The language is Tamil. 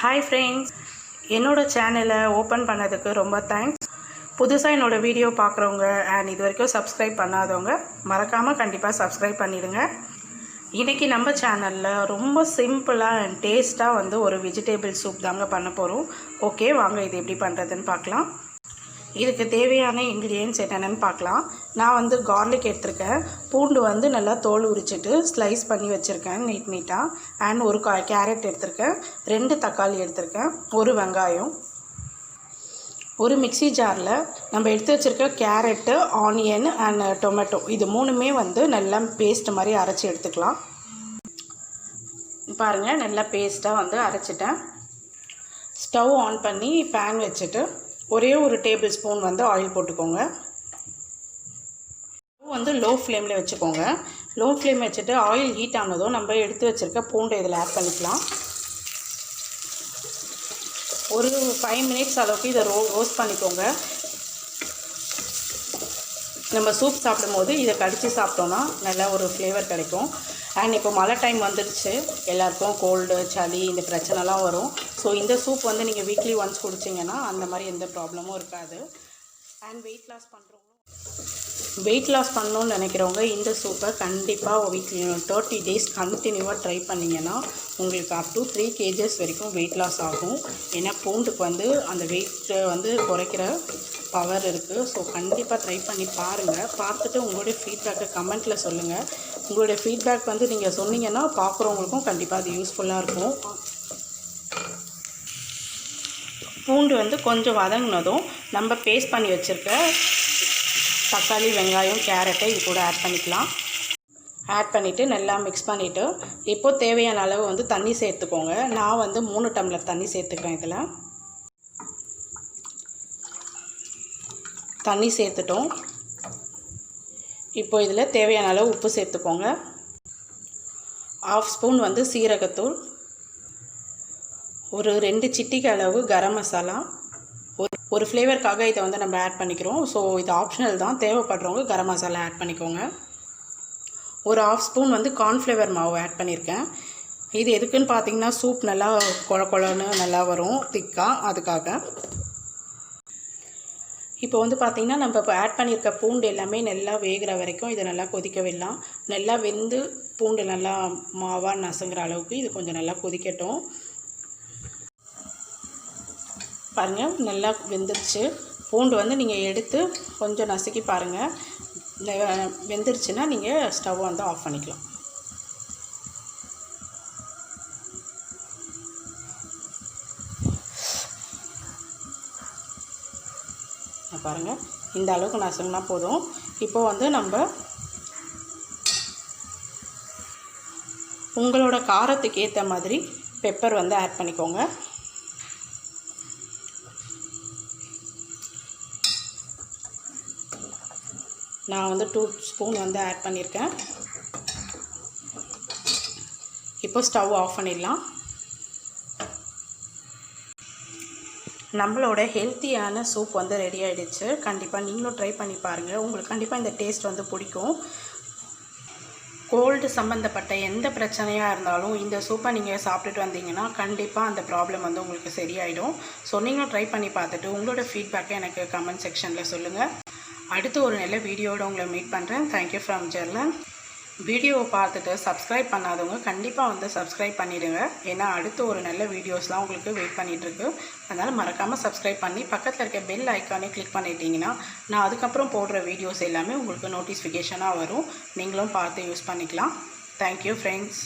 Hi friends, என்னோட சேனலை ஓப்பன் பண்ணதுக்கு ரொம்ப தேங்க்ஸ். புதுசாக என்னோட வீடியோ பார்க்குறவங்க அண்ட் இது வரைக்கும் சப்ஸ்கிரைப் பண்ணாதவங்க மறக்காமல் கண்டிப்பாக சப்ஸ்கிரைப் பண்ணிடுங்க. இன்றைக்கி நம்ம சேனலில் ரொம்ப சிம்பிளாக அண்ட் டேஸ்ட்டாக ஒரு வெஜிடேபிள் சூப் தாங்க பண்ண போகிறோம். ஓகே, வாங்க இது எப்படி பண்ணுறதுன்னு பார்க்கலாம். இதுக்கு தேவையான இன்க்ரீடியன்ட்ஸ் என்னென்னு பார்க்கலாம். நான் கார்லிக் எடுத்திருக்கேன். பூண்டு நல்லா தோல் உரிச்சிட்டு ஸ்லைஸ் பண்ணி வச்சுருக்கேன் நீட்டாக. அண்ட் ஒரு கேரட் எடுத்திருக்கேன், 2 தக்காளி எடுத்திருக்கேன், ஒரு வெங்காயம், ஒரு மிக்ஸி ஜாரில் நம்ம எடுத்து வச்சுருக்க கேரட்டு, ஆனியன் அண்ட் டொமேட்டோ இது மூணுமே நல்லா பேஸ்ட் மாதிரி அரைச்சி எடுத்துக்கலாம். பாருங்கள், நல்லா பேஸ்ட்டாக அரைச்சிட்டேன். ஸ்டவ் ஆன் பண்ணி பேன் வச்சுட்டு ஒரே ஒரு டேபிள் ஸ்பூன் ஆயில் போட்டுக்கோங்க. லோ ஃப்ளேமில் வச்சுக்கோங்க. லோ ஃப்ளேம் வச்சுட்டு ஆயில் ஹீட் ஆனதும் நம்ம எடுத்து வச்சுருக்க பூண்டை இதில் ஆட் பண்ணிக்கலாம். ஒரு 5 மினிட்ஸ் அளவுக்கு இதை ரோஸ்ட் பண்ணிக்கோங்க. நம்ம சூப் சாப்பிடும்போது இதை கடித்து சாப்பிட்டோன்னா நல்லா ஒரு ஃப்ளேவர் கிடைக்கும். அண்ட் இப்போ மழை டைம் வந்துடுச்சு, எல்லாருக்கும் கோல்டு, சளி இந்த பிரச்சனைலாம் வரும். ஸோ இந்த சூப் நீங்கள் வீக்லி ஒன்ஸ் குடிச்சிங்கன்னா அந்த மாதிரி எந்த ப்ராப்ளமும் இருக்காது. அண்ட் வெயிட் லாஸ் பண்ணணுன்னு நினைக்கிறவங்க இந்த சூப்பை கண்டிப்பாக வீக்லி 30 டேஸ் கண்டினியூவாக ட்ரை பண்ணிங்கன்னா உங்களுக்கு அப் டு 3 kg வரைக்கும் வெயிட் லாஸ் ஆகும். ஏன்னா பூண்டுக்கு அந்த வெயிட்டை குறைக்கிற பவர் இருக்குது. ஸோ கண்டிப்பாக ட்ரை பண்ணி பாருங்கள். பார்த்துட்டு உங்களுடைய ஃபீட்பேக்கை கமெண்ட்டில் சொல்லுங்கள். உங்களுடைய ஃபீட்பேக் நீங்கள் சொன்னீங்கன்னா பார்க்குறவங்களுக்கும் கண்டிப்பாக அது யூஸ்ஃபுல்லாக இருக்கும். பூண்டு கொஞ்சம் வதங்கினதும் நம்ம பேஸ்ட் பண்ணி வச்சுருக்க தக்காளி, வெங்காயம், கேரட்டை இது கூட ஆட் பண்ணிக்கலாம். ஆட் பண்ணிவிட்டு நல்லா மிக்ஸ் பண்ணிவிட்டு இப்போது தேவையான அளவு தண்ணி சேர்த்துக்கோங்க. நான் 3 டம்ளர் தண்ணி சேர்த்துக்கிறேன். இதில் தண்ணி சேர்த்துட்டோம். இப்போ இதில் தேவையான அளவு உப்பு சேர்த்துக்கோங்க. 1/2 ஸ்பூன் சீரகத்தூள், ஒரு 2 சிட்டிகை அளவு கரம் மசாலா, ஒரு ஃப்ளேவருக்காக இதை நம்ம ஆட் பண்ணிக்கிறோம். ஸோ இது ஆப்ஷனல் தான், தேவைப்படுறவங்க கரம் மசாலா ஆட் பண்ணிக்கோங்க. ஒரு 1/2 ஸ்பூன் கார்ன்ஃப்ளவர் மாவு ஆட் பண்ணியிருக்கேன். இது எதுக்குன்னு பார்த்தீங்கன்னா சூப் நல்லா கொழன்னு நல்லா வரும் திக்காக, அதுக்காக. இப்போ பார்த்திங்கன்னா நம்ம இப்போ ஆட் பண்ணியிருக்க பூண்டு எல்லாமே நல்லா வேகிற வரைக்கும் இதை நல்லா கொதிக்க விடலாம். நல்லா வெந்து பூண்டு நல்லா மாவாக நசுங்கிற அளவுக்கு இது கொஞ்சம் நல்லா கொதிக்கட்டும். பாருங்கள், நல்லா வெந்துருச்சு. பூண்டு நீங்கள் எடுத்து கொஞ்சம் நசுக்கி பாருங்கள். வெந்துருச்சுன்னா நீங்கள் ஸ்டவ் ஆஃப் பண்ணிக்கலாம். பாருங்கள், இந்த அளவுக்கு நசுங்கினா போதும். இப்போது நம்ம உங்களோட காரத்துக்கு ஏற்ற மாதிரி பெப்பர் ஆட் பண்ணிக்கோங்க. நான் 2 ஸ்பூன் ஆட் பண்ணியிருக்கேன். இப்போ ஸ்டவ் ஆஃப் பண்ணிடலாம். நம்மளோட ஹெல்த்தியான சூப் ரெடி ஆகிடுச்சு. கண்டிப்பாக நீங்களும் ட்ரை பண்ணி பாருங்கள். உங்களுக்கு கண்டிப்பாக இந்த டேஸ்ட் பிடிக்கும். கோல்டு சம்மந்தப்பட்ட எந்த பிரச்சனையாக இருந்தாலும் இந்த சூப்பை நீங்கள் சாப்பிட்டுட்டு வந்தீங்கன்னா கண்டிப்பாக அந்த ப்ராப்ளம் உங்களுக்கு சரியாயிடும். ஸோ நீங்களும் ட்ரை பண்ணி பார்த்துட்டு உங்களோட ஃபீட்பேக்கை எனக்கு கமெண்ட் செக்ஷனில் சொல்லுங்கள். அடுத்து ஒரு நல்ல வீடியோவோடு உங்களை மீட் பண்ணுறேன். Thank you from Jerlin. வீடியோவை பார்த்துட்டு சப்ஸ்கிரைப் பண்ணாதவங்க கண்டிப்பாக சப்ஸ்கிரைப் பண்ணிவிடுங்க. ஏன்னா அடுத்து ஒரு நல்ல வீடியோஸ்லாம் உங்களுக்கு வெயிட் பண்ணிகிட்ருக்கு. அதனால் மறக்காமல் சப்ஸ்கிரைப் பண்ணி பக்கத்தில் இருக்க பெல் ஐக்கானே கிளிக் பண்ணிட்டீங்கன்னா நான் அதுக்கப்புறம் போடுற வீடியோஸ் எல்லாமே உங்களுக்கு நோட்டிஃபிகேஷனாக வரும். நீங்களும் பார்த்து யூஸ் பண்ணிக்கலாம். Thank you friends.